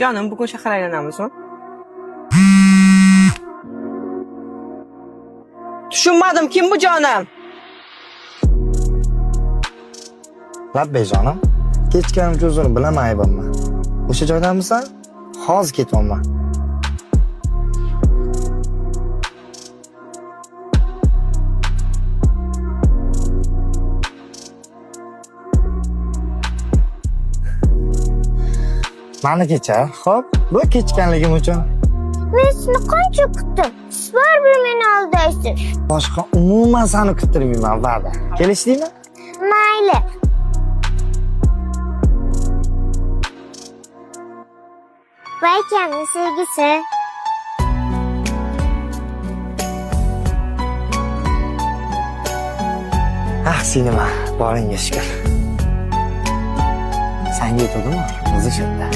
Canım, bugun shahar aylanamizmi? Tushunmadim, kim bu jonim? Labbay jonim. Kechganim o'zini bilaman aybimni. O'sha joydamisan? Hozir ketyapman. Mana kecha, xo'p, bu kechganligim uchun. Men sizni qancha kutdim. Siz baribir meni aldaysiz. Boshqa umuman seni kuttirmayman, va'da. Kelishdingmi? Mayli. Bu akamning sevgisi. Sinema, boringga shukr. Senga yetadimi? O'zi shu yerda.